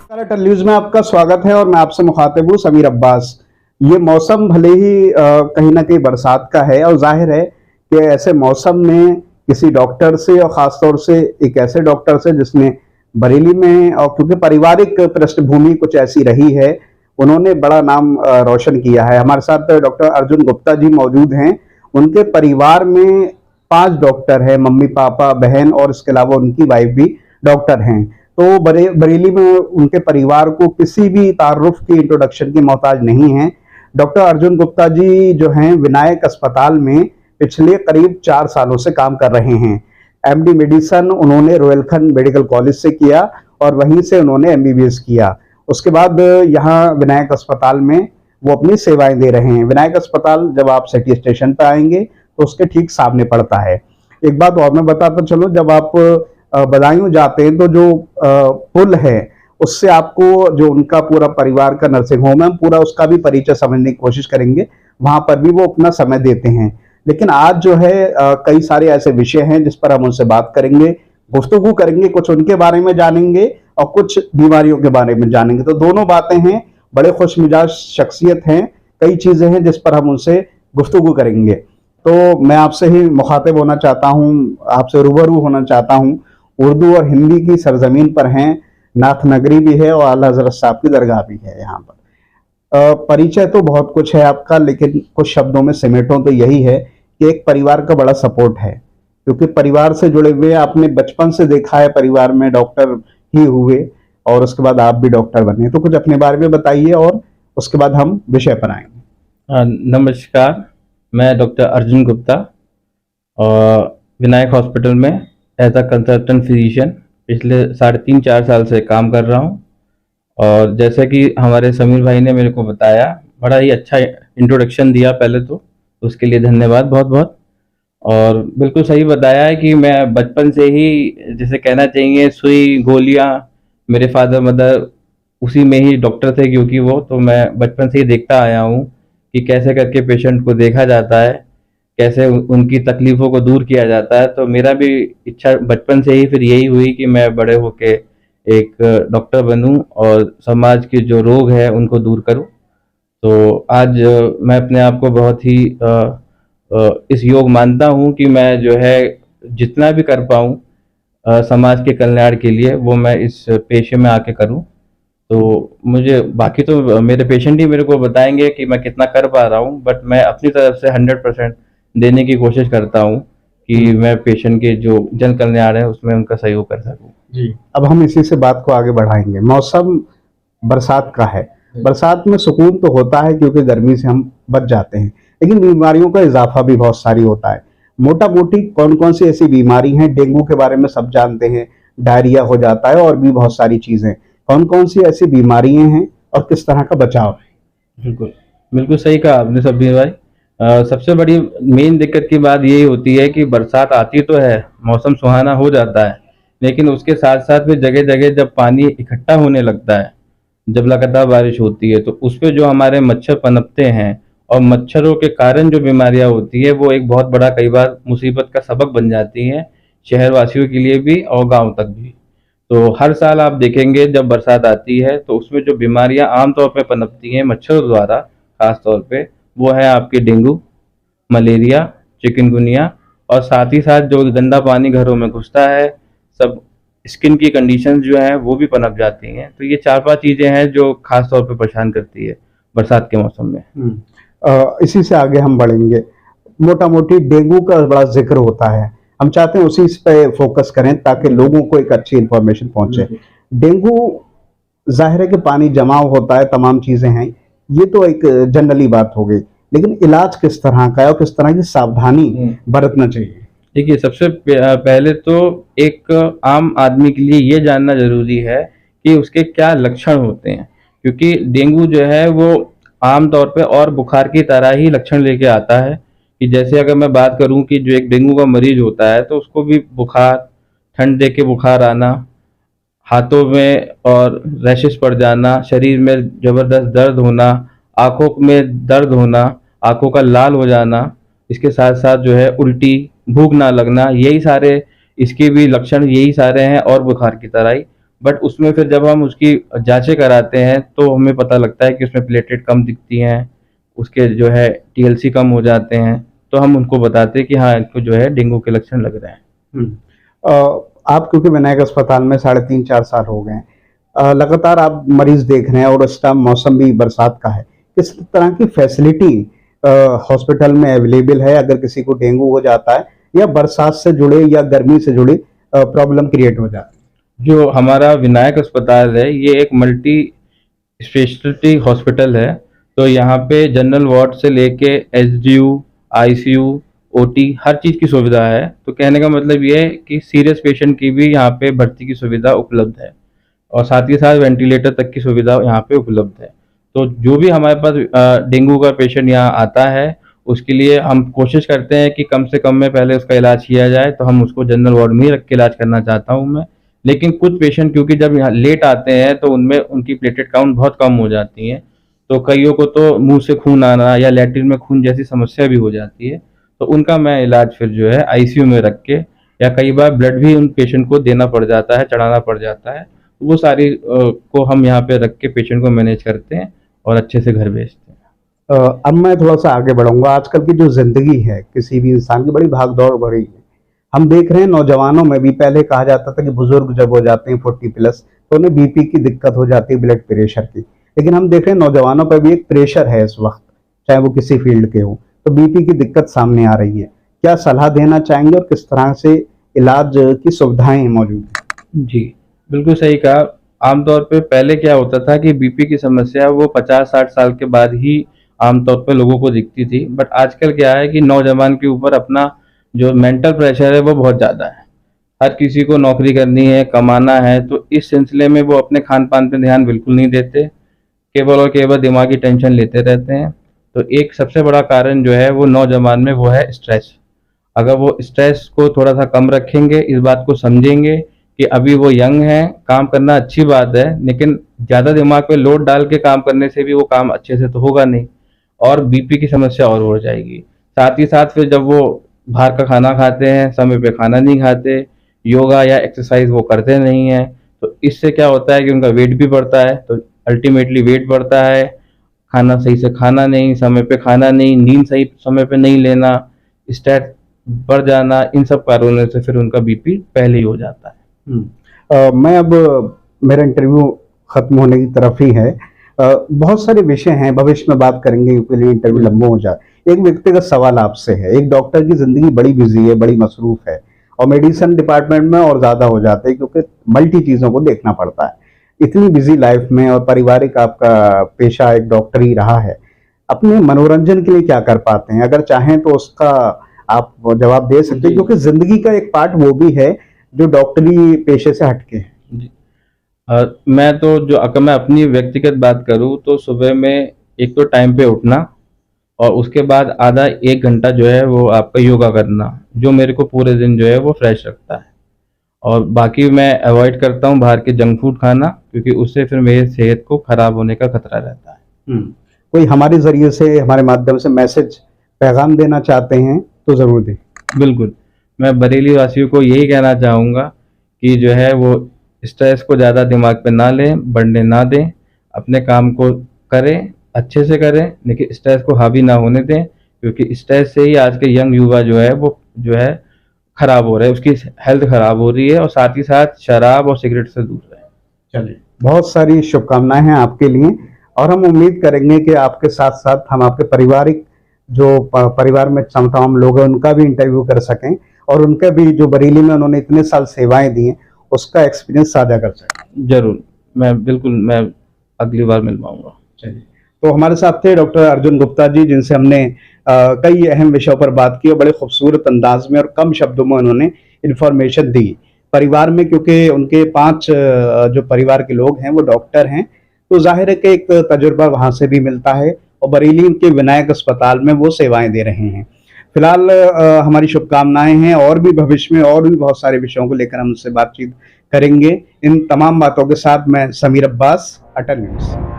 टल न्यूज में आपका स्वागत है और मैं आपसे मुखातिब हूँ समीर अब्बास। ये मौसम भले ही कहीं ना कहीं बरसात का है और जाहिर है कि ऐसे मौसम में किसी डॉक्टर से और ख़ासतौर से एक ऐसे डॉक्टर से जिसने बरेली में और क्योंकि पारिवारिक पृष्ठभूमि कुछ ऐसी रही है, उन्होंने बड़ा नाम रोशन किया है। हमारे साथ डॉक्टर अर्जुन गुप्ता जी मौजूद हैं। उनके परिवार में 5 डॉक्टर हैं, मम्मी पापा बहन और इसके अलावा उनकी वाइफ भी डॉक्टर हैं। तो बरेली में उनके परिवार को किसी भी तारुफ की इंट्रोडक्शन की मोहताज नहीं है। डॉक्टर अर्जुन गुप्ता जी जो हैं विनायक अस्पताल में पिछले करीब 4 सालों से काम कर रहे हैं। एमडी मेडिसन उन्होंने रोहिलखंड मेडिकल कॉलेज से किया और वहीं से उन्होंने एमबीबीएस किया। उसके बाद यहाँ विनायक अस्पताल में वो अपनी सेवाएं दे रहे हैं। विनायक अस्पताल जब आप सिटी स्टेशन पर आएंगे तो उसके ठीक सामने पड़ता है। एक बात और मैं बताता चलो, जब आप बदायूं जाते हैं तो जो पुल है उससे आपको जो उनका पूरा परिवार का नर्सिंग होम है, पूरा उसका भी परिचय समझने की कोशिश करेंगे। वहां पर भी वो अपना समय देते हैं। लेकिन आज जो है कई सारे ऐसे विषय हैं जिस पर हम उनसे बात करेंगे, गुफ्तगू करेंगे, कुछ उनके बारे में जानेंगे और कुछ बीमारियों के बारे में जानेंगे। तो दोनों बातें हैं, बड़े खुश मिजाज शख्सियत हैं, कई चीजें हैं जिस पर हम उनसे गुफ्तगू करेंगे। तो मैं आपसे ही मुखातिब होना चाहता हूँ, आपसे रूबरू होना चाहता हूँ। उर्दू और हिंदी की सरजमीन पर हैं, नाथ नगरी भी है और आला हज़रत साहब की दरगाह भी है यहाँ पर। परिचय तो बहुत कुछ है आपका, लेकिन कुछ शब्दों में समेटो तो यही है कि एक परिवार का बड़ा सपोर्ट है, क्योंकि परिवार से जुड़े हुए आपने बचपन से देखा है, परिवार में डॉक्टर ही हुए और उसके बाद आप भी डॉक्टर बने। तो कुछ अपने बारे में बताइए और उसके बाद हम विषय पर आएंगे। नमस्कार, मैं डॉक्टर अर्जुन गुप्ता और विनायक हॉस्पिटल में एज अ कंसल्टेंट फिजिशियन पिछले 3.5-4 साल से काम कर रहा हूँ। और जैसे कि हमारे समीर भाई ने मेरे को बताया, बड़ा ही अच्छा इंट्रोडक्शन दिया पहले तो उसके लिए धन्यवाद बहुत बहुत। और बिल्कुल सही बताया है कि मैं बचपन से ही, जैसे कहना चाहिए, सुई गोलियाँ, मेरे फादर मदर उसी में ही डॉक्टर थे, क्योंकि वो तो मैं बचपन से ही देखता आया हूँ कि कैसे करके पेशेंट को देखा जाता है, कैसे उनकी तकलीफ़ों को दूर किया जाता है। तो मेरा भी इच्छा बचपन से ही फिर यही हुई कि मैं बड़े होके एक डॉक्टर बनूं और समाज के जो रोग हैं उनको दूर करूं। तो आज मैं अपने आप को बहुत ही इस योग मानता हूं कि मैं जो है जितना भी कर पाऊं समाज के कल्याण के लिए, वो मैं इस पेशे में आके करूं। तो मुझे बाकी तो मेरे पेशेंट ही मेरे को बताएंगे कि मैं कितना कर पा रहा हूँ, बट मैं अपनी तरफ से 100% देने की कोशिश करता हूँ कि मैं पेशेंट के जो जन कल्याण है उसमें उनका सहयोग कर सकूँ। जी, अब हम इसी से बात को आगे बढ़ाएंगे। मौसम बरसात का है, बरसात में सुकून तो होता है क्योंकि गर्मी से हम बच जाते हैं, लेकिन बीमारियों का इजाफा भी बहुत सारी होता है। मोटा मोटी कौन कौन सी ऐसी बीमारी हैं? डेंगू के बारे में सब जानते हैं, डायरिया हो जाता है और भी बहुत सारी चीजें। कौन कौन सी ऐसी बीमारियां हैं और किस तरह का बचाव है? बिल्कुल, बिल्कुल सही कहा आपने सब्बीर भाई। सबसे बड़ी मेन दिक्कत की बात यही होती है कि बरसात आती तो है, मौसम सुहाना हो जाता है, लेकिन उसके साथ साथ में जगह जगह जब पानी इकट्ठा होने लगता है, जब लगातार बारिश होती है, तो उस पे जो हमारे मच्छर पनपते हैं और मच्छरों के कारण जो बीमारियां होती है, वो एक बहुत बड़ा कई बार मुसीबत का सबक बन जाती हैं, शहरवासियों के लिए भी और गांव तक भी। तो हर साल आप देखेंगे जब बरसात आती है तो उसमें जो बीमारियां आमतौर पे पनपती हैं मच्छरों द्वारा, खास तौर पे वो है आपके डेंगू, मलेरिया, चिकनगुनिया, और साथ ही साथ जो गंदा पानी घरों में घुसता है, सब स्किन की कंडीशंस जो हैं वो भी पनप जाती हैं। तो ये 4-5 चीज़ें हैं जो खास तौर पे परेशान करती है बरसात के मौसम में। इसी से आगे हम बढ़ेंगे। मोटा मोटी डेंगू का बड़ा जिक्र होता है, हम चाहते हैं उसी पे फोकस करें ताकि लोगों को एक अच्छी इंफॉर्मेशन पहुंचे। डेंगू जाहिर है कि पानी जमाव होता है, तमाम चीजें हैं, ये तो एक जनरली बात हो गई, लेकिन इलाज किस तरह का है और किस तरह की सावधानी बरतना चाहिए? देखिए, सबसे पहले तो एक आम आदमी के लिए ये जानना ज़रूरी है कि उसके क्या लक्षण होते हैं, क्योंकि डेंगू जो है वो आम तौर पे और बुखार की तरह ही लक्षण लेके आता है। कि जैसे अगर मैं बात करूं कि जो एक डेंगू का मरीज होता है तो उसको भी बुखार, ठंड दे के बुखार आना, हाथों में और रैशेस पड़ जाना, शरीर में ज़बरदस्त दर्द होना, आँखों में दर्द होना, आँखों का लाल हो जाना, इसके साथ साथ जो है उल्टी, भूख ना लगना, यही सारे इसके भी लक्षण यही सारे हैं और बुखार की तरह ही। बट उसमें फिर जब हम उसकी जांचें कराते हैं तो हमें पता लगता है कि उसमें प्लेटलेट कम दिखती हैं, उसके जो है टीएलसी कम हो जाते हैं, तो हम उनको बताते हैं कि हाँ इनको जो है डेंगू के लक्षण लग रहे हैं। आप क्योंकि विनायक अस्पताल में 3.5-4 साल हो गए हैं, लगातार आप मरीज देख रहे हैं और इस टाइम मौसम भी बरसात का है, किस तरह की फैसिलिटी हॉस्पिटल में अवेलेबल है अगर किसी को डेंगू हो जाता है या बरसात से जुड़े या गर्मी से जुड़े प्रॉब्लम क्रिएट हो जाती जो हमारा विनायक अस्पताल है ये एक मल्टी स्पेशलिटी हॉस्पिटल है। तो यहाँ पे जनरल वार्ड से लेके एसडीयू, आईसीयू, ओटी हर चीज़ की सुविधा है। तो कहने का मतलब ये है कि सीरियस पेशेंट की भी यहाँ पे भर्ती की सुविधा उपलब्ध है और साथ ही साथ वेंटिलेटर तक की सुविधा यहाँ पे उपलब्ध है। तो जो भी हमारे पास डेंगू का पेशेंट यहाँ आता है उसके लिए हम कोशिश करते हैं कि कम से कम में पहले उसका इलाज किया जाए। तो हम उसको जनरल वार्ड में ही रख के इलाज करना चाहता हूँ मैं। लेकिन कुछ पेशेंट क्योंकि जब यहाँ लेट आते हैं तो उनमें उनकी प्लेटलेट काउंट बहुत कम हो जाती है, तो कईयों को तो मुंह से खून आना या लैट्रिन में खून जैसी समस्या भी हो जाती है। तो उनका मैं इलाज फिर जो है आईसीयू में रख के, या कई बार ब्लड भी उन पेशेंट को देना पड़ जाता है, चढ़ाना पड़ जाता है, तो वो सारी को हम यहाँ पे रख के पेशेंट को मैनेज करते हैं और अच्छे से घर भेजते हैं। अब मैं थोड़ा सा आगे बढ़ूंगा। आजकल की जो जिंदगी है किसी भी इंसान की बड़ी भाग दौड़ बढ़ी है। हम देख रहे हैं नौजवानों में भी, पहले कहा जाता था कि बुजुर्ग जब हो जाते हैं 40+ तो उन्हें बीपी की दिक्कत हो जाती है, ब्लड प्रेशर की। लेकिन हम देख रहे हैं नौजवानों पर भी एक प्रेशर है इस वक्त, चाहे वो किसी फील्ड के हो, तो बीपी की दिक्कत सामने आ रही है। क्या सलाह देना चाहेंगे और किस तरह से इलाज की सुविधाएं मौजूद हैं? जी, बिल्कुल सही कहा। आमतौर पे पहले क्या होता था कि बीपी की समस्या वो 50-60 साल के बाद ही आमतौर पे लोगों को दिखती थी। बट आजकल क्या है कि नौजवान के ऊपर अपना जो मेंटल प्रेशर है वो बहुत ज़्यादा है। हर किसी को नौकरी करनी है, कमाना है, तो इस सिलसिले में वो अपने खान-पान पे ध्यान बिल्कुल नहीं देते। केवल और केवल दिमागी टेंशन लेते रहते हैं। तो एक सबसे बड़ा कारण जो है वो नौजवान में वो है स्ट्रेस। अगर वो स्ट्रेस को थोड़ा सा कम रखेंगे, इस बात को समझेंगे कि अभी वो यंग हैं, काम करना अच्छी बात है, लेकिन ज़्यादा दिमाग पे लोड डाल के काम करने से भी वो काम अच्छे से तो होगा नहीं और बीपी की समस्या और बढ़ जाएगी। साथ ही साथ फिर जब वो बाहर का खाना खाते हैं, समय पे खाना नहीं खाते, योगा या एक्सरसाइज वो करते नहीं हैं, तो इससे क्या होता है कि उनका वेट भी बढ़ता है। तो अल्टीमेटली वेट बढ़ता है, खाना सही से खाना नहीं, समय पे खाना नहीं, नींद सही समय पे नहीं लेना, स्ट्रेस बढ़ जाना, इन सब कारणों से फिर उनका बीपी पहले ही हो जाता है। मैं अब मेरा इंटरव्यू खत्म होने की तरफ ही है। बहुत सारे विषय हैं, भविष्य में बात करेंगे क्योंकि लिए इंटरव्यू लंबा हो जाए। एक व्यक्तिगत सवाल आपसे है, एक डॉक्टर की जिंदगी बड़ी बिजी है, बड़ी मसरूफ है और मेडिसिन डिपार्टमेंट में और ज्यादा हो जाते हैं क्योंकि मल्टी चीजों को देखना पड़ता है। इतनी बिजी लाइफ में और पारिवारिक आपका पेशा एक डॉक्टर ही रहा है, अपने मनोरंजन के लिए क्या कर पाते हैं? अगर चाहें तो उसका आप जवाब दे सकते हैं, क्योंकि जिंदगी का एक पार्ट वो भी है जो डॉक्टरी पेशे से हटके है। जी। मैं तो जो अगर मैं अपनी व्यक्तिगत बात करूँ तो सुबह में एक तो टाइम पे उठना और उसके बाद आधा 1 घंटा जो है वो आपका योगा करना, जो मेरे को पूरे दिन जो है वो फ्रेश रखता है। और बाकी मैं अवॉइड करता हूँ बाहर के जंक फूड खाना, क्योंकि उससे फिर मेरी सेहत को खराब होने का खतरा रहता है। कोई हमारे जरिए से, हमारे माध्यम से मैसेज, पैगाम देना चाहते हैं तो जरूर दें। बिल्कुल, मैं बरेली वासियों को यही कहना चाहूँगा कि जो है वो स्ट्रेस को ज़्यादा दिमाग पे ना लें, बढ़ने ना दें, अपने काम को करें, अच्छे से करें, लेकिन स्ट्रेस को हावी ना होने दें, क्योंकि स्ट्रेस से ही आज के यंग युवा जो है वो जो है खराब हो रहे हैं, उसकी हेल्थ खराब हो रही है और साथ ही साथ शराब और सिगरेट से दूर रहें। चलिए, बहुत सारी शुभकामनाएं हैं आपके लिए और हम उम्मीद करेंगे कि आपके साथ साथ हम आपके पारिवारिक जो परिवार में तमाम लोग हैं उनका भी इंटरव्यू कर सकें और उनका भी जो बरेली में उन्होंने इतने साल सेवाएं दी हैं उसका एक्सपीरियंस साझा कर सकें। जरूर, मैं अगली बार मिल पाऊंगा। चलिए, तो हमारे साथ थे डॉक्टर अर्जुन गुप्ता जी, जिनसे हमने कई अहम विषयों पर बात की और बड़े खूबसूरत अंदाज में और कम शब्दों में उन्होंने इन्फॉर्मेशन दी परिवार में, क्योंकि उनके 5 जो परिवार के लोग हैं वो डॉक्टर हैं, तो जाहिर है कि एक तजुर्बा वहाँ से भी मिलता है और बरेली के विनायक अस्पताल में वो सेवाएं दे रहे हैं। फिलहाल हमारी शुभकामनाएं हैं और भी भविष्य में और भी बहुत सारे विषयों को लेकर हम उनसे बातचीत करेंगे। इन तमाम बातों के साथ मैं समीर अब्बास, अटल न्यूज़।